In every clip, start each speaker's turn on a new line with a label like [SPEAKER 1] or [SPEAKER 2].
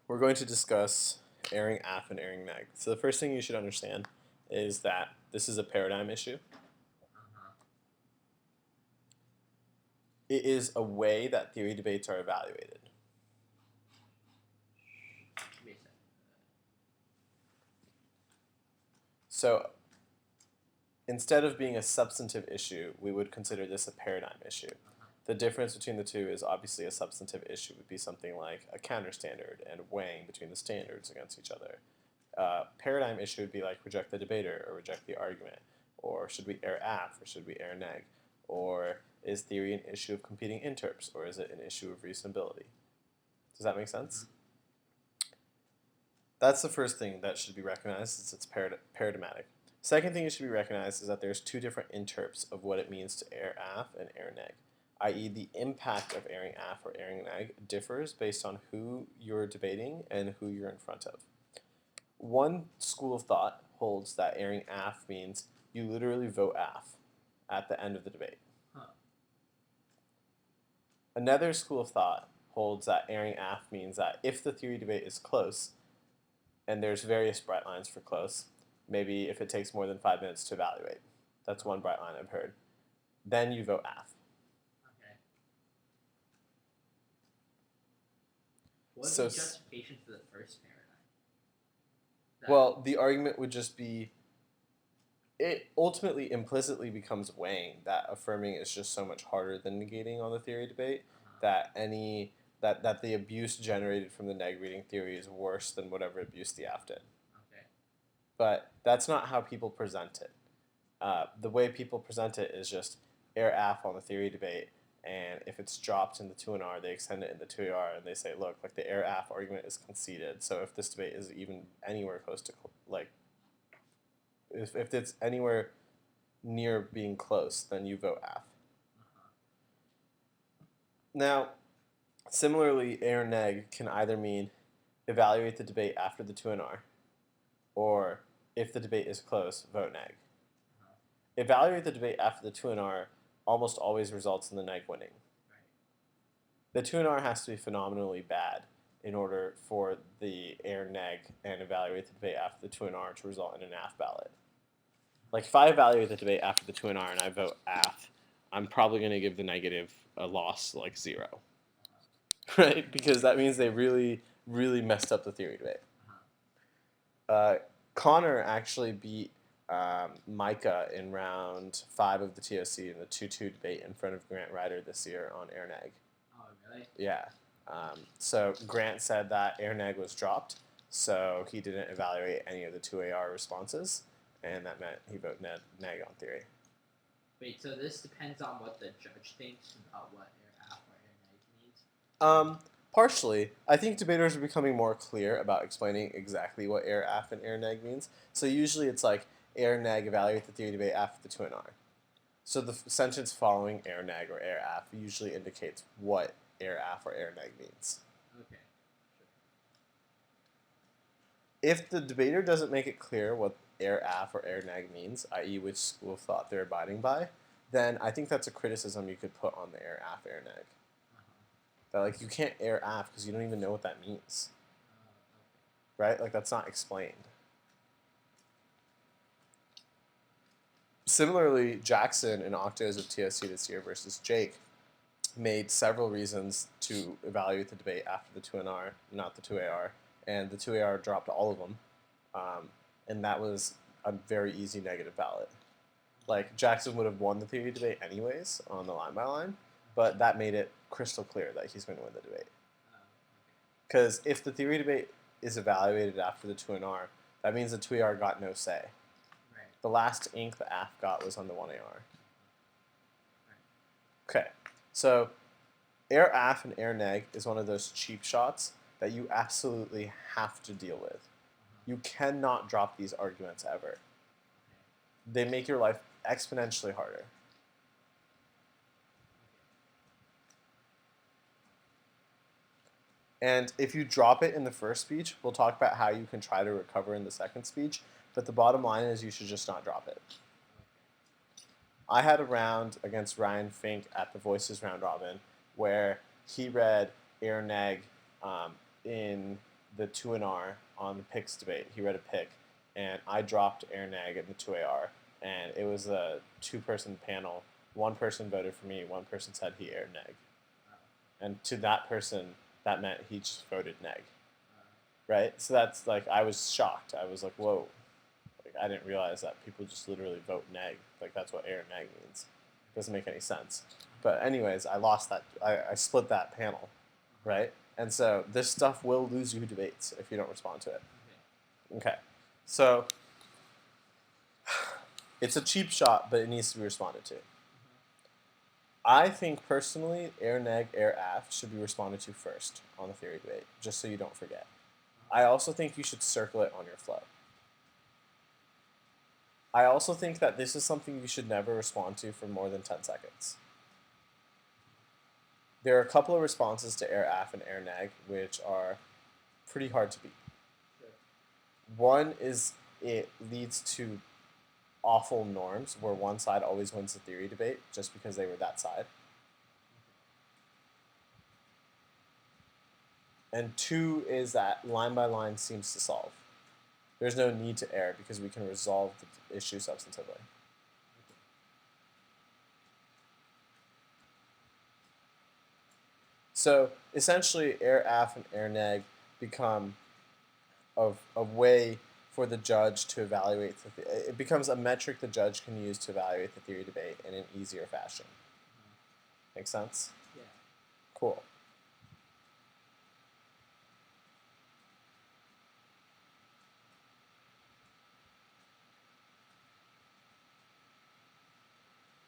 [SPEAKER 1] We're going to discuss erring aff and erring neg. So the first thing you should understand is that this is a paradigm issue. It is a way that theory debates are evaluated. So instead of being a substantive issue, we would consider this a paradigm issue. The difference between the two is obviously a substantive issue would be something like a counter standard and weighing between the standards against each other. Paradigm issue would be like reject the debater or reject the argument, or should we err aff or should we err neg, or is theory an issue of competing interps or is it an issue of reasonability? Does that make sense? That's the first thing that should be recognized, is it's paradigmatic. Second thing you should be recognized is that there's two different interps of what it means to err aff and err neg, i.e. the impact of erring aff or erring neg differs based on who you're debating and who you're in front of. One school of thought holds that erring aff means you literally vote aff at the end of the debate. Another school of thought holds that erring aff means that if the theory debate is close, and there's various bright lines for close, maybe if it takes more than 5 minutes to evaluate, that's one bright line I've heard, then you vote aff.
[SPEAKER 2] Okay. What's the justification for the first paradigm?
[SPEAKER 1] Well, the argument would just be, it ultimately implicitly becomes weighing that affirming is just so much harder than negating on the theory debate, that that the abuse generated from the neg reading theory is worse than whatever abuse the aff did.
[SPEAKER 2] Okay.
[SPEAKER 1] But that's not how people present it. The way people present it is just err aff on the theory debate, and if it's dropped in the 2NR, they extend it in the 2AR, and they say, look, like the err aff argument is conceded, so if this debate is even anywhere close to, like, if it's anywhere near being close, then you vote aff. Now, similarly, err neg can either mean evaluate the debate after the 2NR, or if the debate is close, vote neg. Evaluate the debate after the 2NR almost always results in the neg winning. The 2NR has to be phenomenally bad in order for the err neg and evaluate the debate after the 2NR to result in an aff ballot. Like if I evaluate the debate after the 2NR and I vote aff, I'm probably going to give the negative a loss like 0. Right? Because that means they really, really messed up the theory debate. Connor actually beat Micah in round 5 of the TOC in the 2-2 debate in front of Grant Ryder this year on err neg.
[SPEAKER 2] Oh, really?
[SPEAKER 1] Yeah. So Grant said that err neg was dropped, so he didn't evaluate any of the 2AR responses, and that meant he voted neg on theory.
[SPEAKER 2] Wait, so this depends on what the judge thinks about what err aff or err neg means?
[SPEAKER 1] Partially. I think debaters are becoming more clear about explaining exactly what err aff and err neg means. So usually it's like err neg evaluate the theory debate after the 2NR. So the sentence following err neg or err aff usually indicates what err aff or err neg means.
[SPEAKER 2] Okay.
[SPEAKER 1] Sure. If the debater doesn't make it clear what err aff or err neg means, i.e. which school of thought they're abiding by, then I think that's a criticism you could put on the err aff, err neg. That like you can't err aff because you don't even know what that means. Right? Like that's not explained. Similarly, Jackson in Octos of TSC this year versus Jake made several reasons to evaluate the debate after the 2NR, not the 2AR, and the 2AR dropped all of them, and that was a very easy negative ballot. Like Jackson would have won the theory debate anyways on the line by line, but that made it crystal clear that he's going to win the debate. Because if the theory debate is evaluated after the 2NR, that means the 2AR got no say.
[SPEAKER 2] Right.
[SPEAKER 1] The last ink the aff got was on the 1AR. Okay, so err aff and err neg is one of those cheap shots that you absolutely have to deal with. You cannot drop these arguments ever. They make your life exponentially harder. And if you drop it in the first speech, we'll talk about how you can try to recover in the second speech, but the bottom line is you should just not drop it. I had a round against Ryan Fink at the Voices round robin where he read err neg in the 2 and R on the picks debate. He read a pick, and I dropped err neg in the 2AR, and it was a 2-person panel. One person voted for me, one person said he erred neg. And to that person, that meant he just voted neg. Right? So that's like, I was shocked. I was like, whoa. Like, I didn't realize that people just literally vote neg. Like, that's what err neg means. Doesn't make any sense. But anyways, I lost that. I split that panel. Right? And so this stuff will lose you debates if you don't respond to it. Okay. So it's a cheap shot, but it needs to be responded to. I think personally, err neg, err aff should be responded to first on the theory debate, just so you don't forget. I also think you should circle it on your flow. I also think that this is something you should never respond to for more than 10 seconds. There are a couple of responses to err aff and err neg which are pretty hard to beat.
[SPEAKER 2] Sure.
[SPEAKER 1] One is it leads to awful norms where one side always wins the theory debate just because they were that side. And 2 is that line by line seems to solve. There's no need to err because we can resolve the issue substantively. So essentially, err aff and err neg become a way for the judge to evaluate. It becomes a metric the judge can use to evaluate the theory debate in an easier fashion. Make sense?
[SPEAKER 2] Yeah.
[SPEAKER 1] Cool.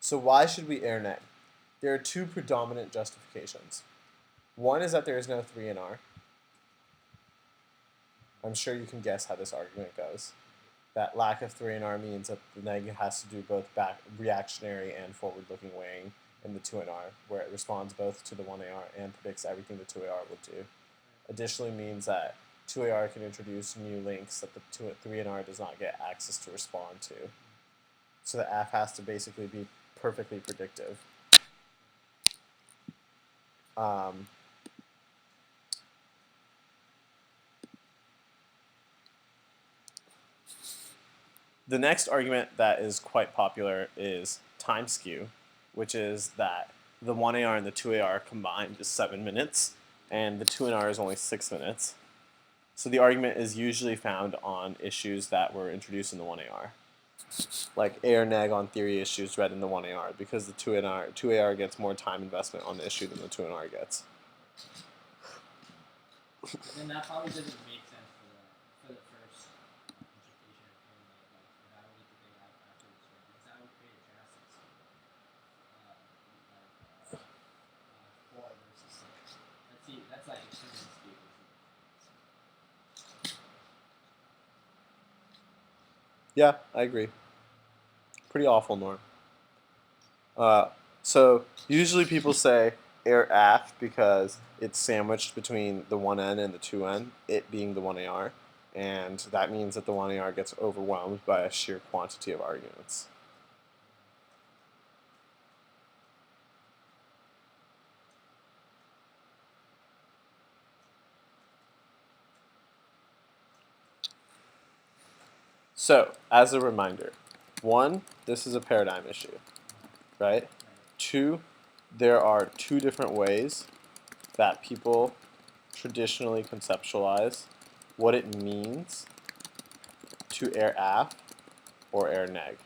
[SPEAKER 1] So why should we err neg? There are 2 predominant justifications. One is that there is no 3 in R. I'm sure you can guess how this argument goes. That lack of 3 in R means that the neg has to do both back reactionary and forward-looking weighing in the 2 in R, where it responds both to the 1AR and predicts everything the 2AR will do. Additionally means that 2AR can introduce new links that the 3 in R does not get access to respond to. So the aff has to basically be perfectly predictive. The next argument that is quite popular is time skew, which is that the 1AR and the 2AR combined is 7 minutes, and the 2NR is only 6 minutes. So the argument is usually found on issues that were introduced in the 1AR, like err neg on theory issues read in the 1AR, because the 2AR gets more time investment on the issue than the 2NR gets.
[SPEAKER 2] Then that probably doesn't make sense for the first interpretation of err neg, like evaluate the data after the survey, because that would create a drastic skew. Like 4 versus 6. That's like extremely skewed.
[SPEAKER 1] Yeah, I agree. Pretty awful norm. So usually people say err aff because it's sandwiched between the 1N and the 2N, it being the 1AR, and that means that the 1AR gets overwhelmed by a sheer quantity of arguments. So, as a reminder, 1, this is a paradigm issue, right? 2, there are 2 different ways that people traditionally conceptualize what it means to err aff or err neg.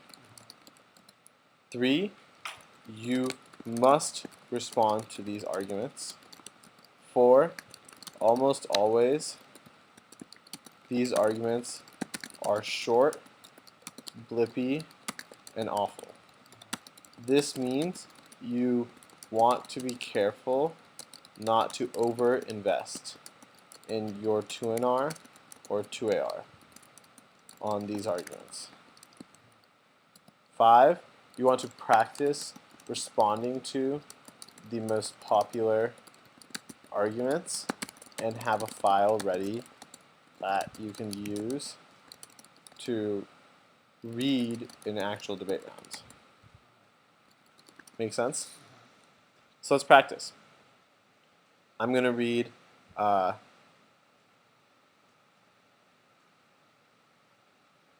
[SPEAKER 1] 3, you must respond to these arguments. 4, almost always, these arguments are short, blippy, and awful. This means you want to be careful not to over-invest in your 2NR or 2AR on these arguments. 5, you want to practice responding to the most popular arguments and have a file ready that you can use to read in actual debate rounds. Make sense? So let's practice. I'm going to read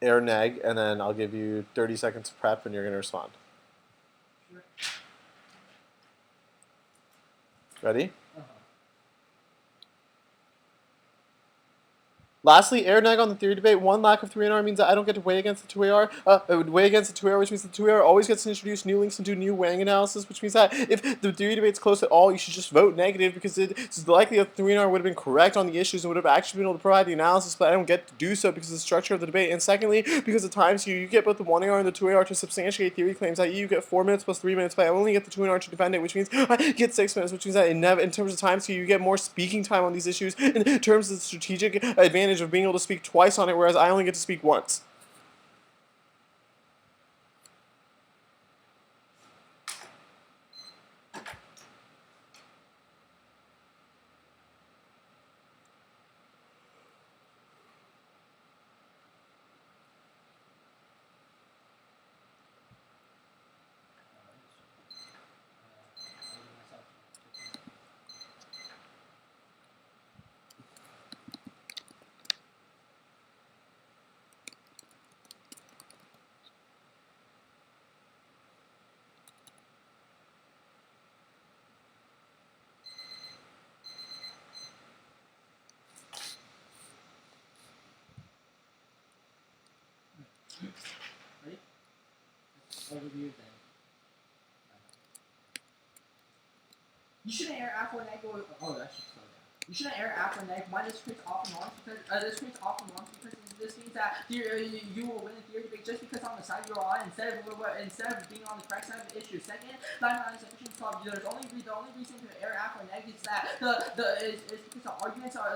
[SPEAKER 1] err neg, and then I'll give you 30 seconds of prep, and you're going to respond.
[SPEAKER 2] Sure.
[SPEAKER 1] Ready?
[SPEAKER 2] Uh-huh.
[SPEAKER 1] Lastly, err neg on the theory debate. One lack of 3NR means that I don't get to weigh against the 2AR. It would weigh against the 2AR, which means the 2AR always gets to introduce new links and do new weighing analysis, which means that if the theory debate's close at all, you should just vote negative because it's likely that 3NR would have been correct on the issues and would have actually been able to provide the analysis, but I don't get to do so because of the structure of the debate. And secondly, because at times you get both the 1AR and the 2AR to substantiate theory claims, i.e. you get 4 minutes plus 3 minutes, but I only get the 2NR to defend it, which means I get 6 minutes, which means that in terms of time skew, you get more speaking time on these issues in terms of the strategic advantage of being able to speak twice on it, whereas I only get to speak once.
[SPEAKER 2] Ready? Overview then. You shouldn't err Aff or neg. Oh, that should slow down. You shouldn't err Aff or neg. Why this creates off and on because this creates off and on because this means that you will win a theory debate just because on the side you're on instead of being on the correct side of the issue. Second, line sufficient to solve. The only reason to err Aff or neg is that is because the arguments are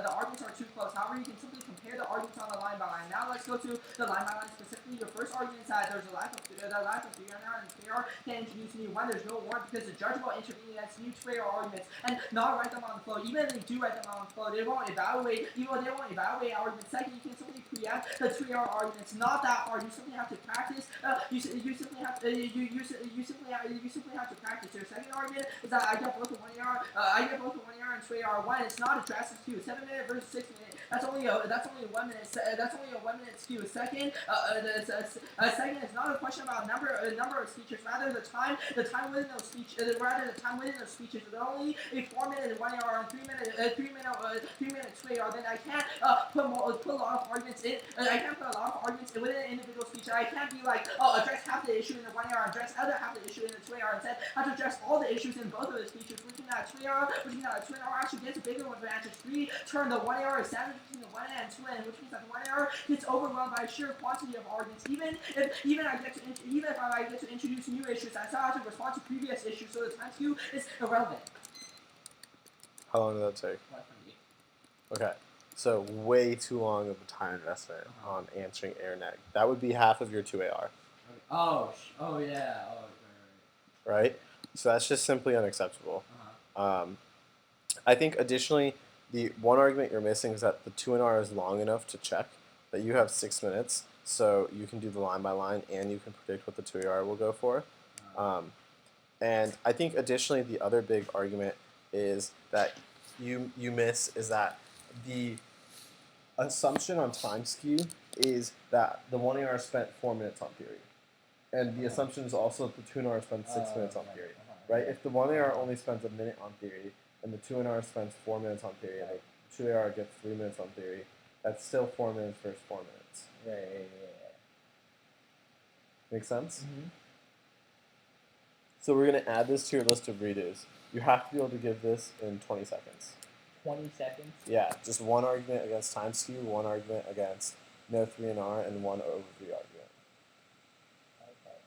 [SPEAKER 2] too close. However, you can simply compare the arguments on the line by line. Now let's go to the line by line specifically. Your first argument is that there's a lack of theory and fair can introduce new one. There's no warrant because the judge will intervene against new fair arguments and not write them on the flow. Even if they do write them on the flow, they won't evaluate. Arguments. Second, you can simply preempt the 3R arguments. Not that hard. You simply have to practice. You simply have to practice. Your second argument is that I get both the 1AR. I get both the 1AR and 2AR. One, it's not a drastic skew. 7 minute versus 6 minute. That's only a 1 minute. That's only a 1 minute skew. Second, second is not a question about number of speeches. Rather, the time within those speeches. They're only a 4 minute 1AR and 3 minute 2AR. Then I can't put a lot of arguments in. I can't put a lot of arguments within an individual speech. I can't be like, address half the issue in the 1AR, address other half the issue in the 2AR. Instead, I have to address all the issues in both of the speeches. Which means that 2AR actually gets a bigger advantage. 3 turn the 1AR is sandwiched between the 1N and 2N, which means that the 1AR gets overwhelmed by sheer quantity of arguments. Even if I get to introduce new issues, I still have to respond to previous issues, so the time skew is irrelevant.
[SPEAKER 1] How long did that take? Okay, so way too long of a time investment on answering err neg. That would be half of your 2AR.
[SPEAKER 2] Oh yeah. Oh,
[SPEAKER 1] right. So that's just simply unacceptable. I think additionally, the one argument you're missing is that the 2NR is long enough to check that you have 6 minutes, so you can do the line by line and you can predict what the 2AR will go for. And I think additionally, the other big argument is that you miss is that the assumption on time skew is that the 1AR spent 4 minutes on theory. And the assumption is also that the 2NR spends 6 minutes on theory. Right? If the 1AR only spends a minute on theory, and the 2NR spends 4 minutes on theory, and the 2AR gets 3 minutes on theory, that's still 4 minutes versus 4 minutes.
[SPEAKER 2] Yeah.
[SPEAKER 1] Make sense?
[SPEAKER 2] Mm-hmm.
[SPEAKER 1] So we're going to add this to your list of redos. You have to be able to give this in 20 seconds.
[SPEAKER 2] 20 seconds?
[SPEAKER 1] Yeah, just one argument against time skew, one argument against no 3NR, and one over 3 argument.
[SPEAKER 2] Okay.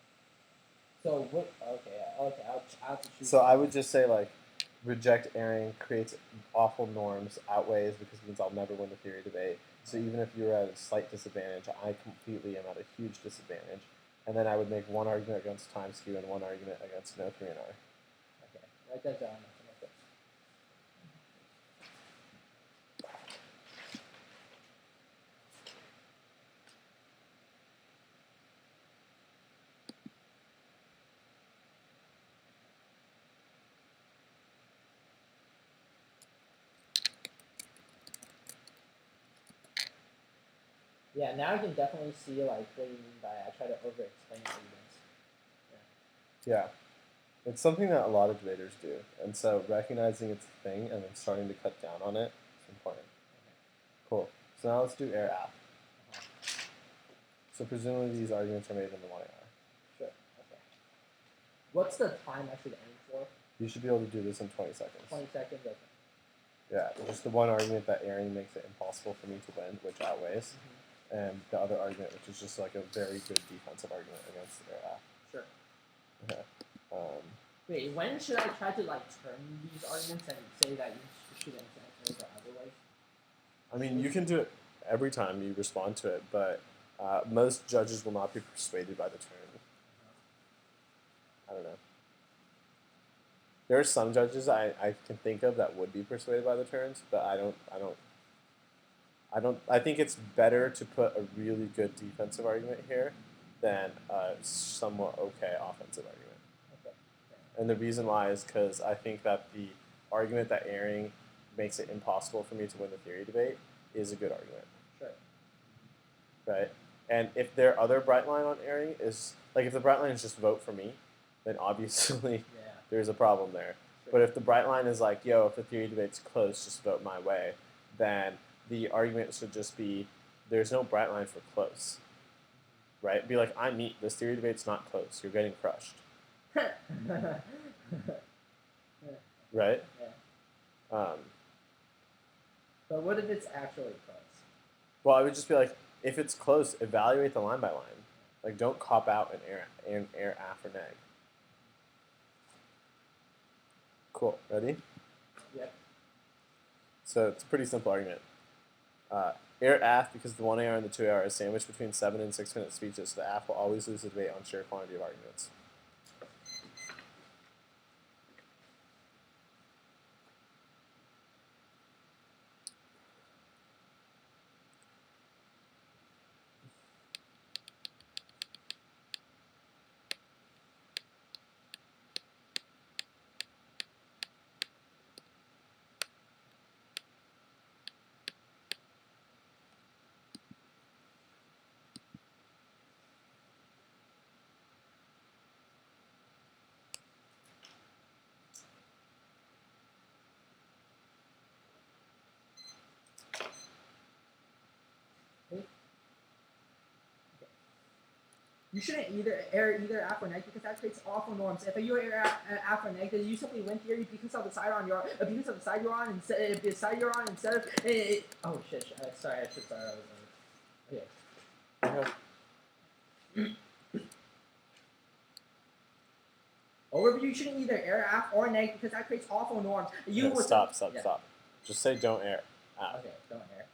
[SPEAKER 2] So what? Okay. I'll have to choose.
[SPEAKER 1] So I would just say like, reject erring creates awful norms, outweighs because it means I'll never win the theory debate. So even if you're at a slight disadvantage, I completely am at a huge disadvantage. And then I would make one argument against time skew and one argument against no 3NR.
[SPEAKER 2] Okay, write that down. Yeah, now I can definitely see like what you mean by I try to over-explain arguments.
[SPEAKER 1] Yeah. It's something that a lot of debaters do, and so recognizing it's a thing and then starting to cut down on it is important. Cool. So now let's do err aff. So presumably these arguments are made in the 1 AR.
[SPEAKER 2] Sure. Okay. What's the time I should aim for?
[SPEAKER 1] You should be able to do this in 20 seconds.
[SPEAKER 2] 20 seconds. Okay.
[SPEAKER 1] Yeah, just the one argument that erring makes it impossible for me to win, which outweighs, and the other argument, which is just like a very good defensive argument against err aff.
[SPEAKER 2] Sure.
[SPEAKER 1] Okay.
[SPEAKER 2] Wait, when should I try to like turn these arguments and say that you should answer or otherwise?
[SPEAKER 1] I mean, you can do it every time you respond to it, but most judges will not be persuaded by the turn. I don't know. There are some judges I can think of that would be persuaded by the turns, but I think it's better to put a really good defensive argument here than a somewhat okay offensive argument.
[SPEAKER 2] Okay.
[SPEAKER 1] And the reason why is because I think that the argument that erring makes it impossible for me to win the theory debate is a good argument.
[SPEAKER 2] Sure.
[SPEAKER 1] Right? And if their other bright line on erring is, like if the bright line is just vote for me, then obviously there's a problem there. Sure. But if the bright line is like, yo, if the theory debate's close, just vote my way, then the argument should just be, there's no bright line for close. Right? Be like, I meet, this theory debate's not close. You're getting crushed. Right?
[SPEAKER 2] Yeah. But what if it's actually close?
[SPEAKER 1] Well, I would just be like, if it's close, evaluate the line by line. Like, don't cop out and err aff or neg. Cool. Ready?
[SPEAKER 2] Yep.
[SPEAKER 1] So it's a pretty simple argument. Err aff, because the 1 AR and the 2 AR is sandwiched between 7 and 6 minute speeches, the aff will always lose the debate on sheer quantity of arguments.
[SPEAKER 2] You shouldn't either aff or neg because that creates awful norms. If you err aff or neg, then you simply win theory because of the side you're on instead of oh shit. Sorry, I should start over. Okay. Overview, you shouldn't either err aff or neg because that creates awful norms.
[SPEAKER 1] Stop. Just say don't err aff.
[SPEAKER 2] Okay, don't err.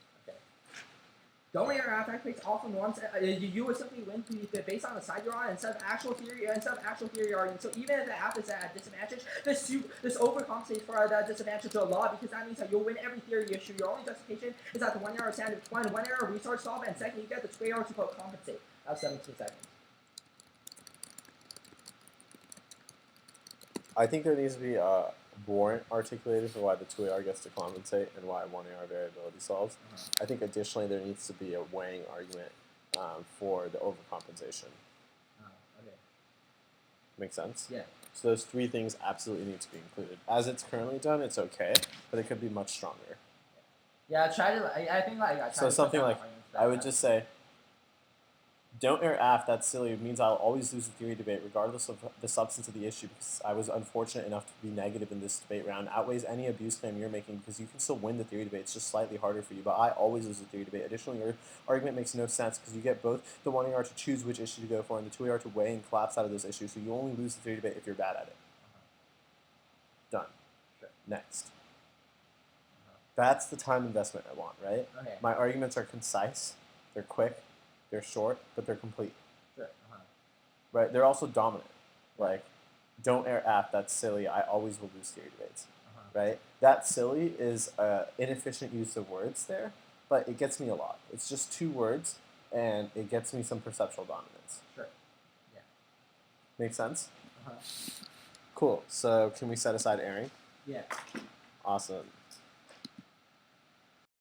[SPEAKER 2] Don't err aff. That creates awful norms. You would simply win based on the side you're on instead of actual theory argument. So even if the aff is at a disadvantage, this overcompensates for that disadvantage to a law because that means that you'll win every theory issue. Your only justification is that the 1 AR standard one error resource solve, and second you get the 2 AR to compensate. That was 17 seconds.
[SPEAKER 1] I think there needs to be a warrant articulated for why the 2 AR gets to compensate and why 1 AR variability solves. I think additionally there needs to be a weighing argument for the overcompensation.
[SPEAKER 2] Okay.
[SPEAKER 1] Make sense?
[SPEAKER 2] Yeah.
[SPEAKER 1] So those 3 things absolutely need to be included. As it's currently done, it's okay, but it could be much stronger.
[SPEAKER 2] Yeah, I think
[SPEAKER 1] so something like, I would just say, don't err aff, that's silly. It means I'll always lose the theory debate regardless of the substance of the issue because I was unfortunate enough to be negative in this debate round. Outweighs any abuse claim you're making because you can still win the theory debate. It's just slightly harder for you, but I always lose the theory debate. Additionally, your argument makes no sense because you get both the 1 AR to choose which issue to go for and the 2 AR to weigh and collapse out of those issues, so you only lose the theory debate if you're bad at it. Done.
[SPEAKER 2] Sure.
[SPEAKER 1] Next. That's the time investment I want, right?
[SPEAKER 2] Okay.
[SPEAKER 1] My arguments are concise, they're quick, they're short, but they're complete.
[SPEAKER 2] Sure.
[SPEAKER 1] Right? They're also dominant. Like, don't err aff, that's silly. I always will lose theory debates. Right? That silly is an inefficient use of words there, but it gets me a lot. It's just 2 words, and it gets me some perceptual dominance.
[SPEAKER 2] Sure. Yeah.
[SPEAKER 1] Make sense? Cool. So can we set aside erring?
[SPEAKER 2] Yeah.
[SPEAKER 1] Awesome.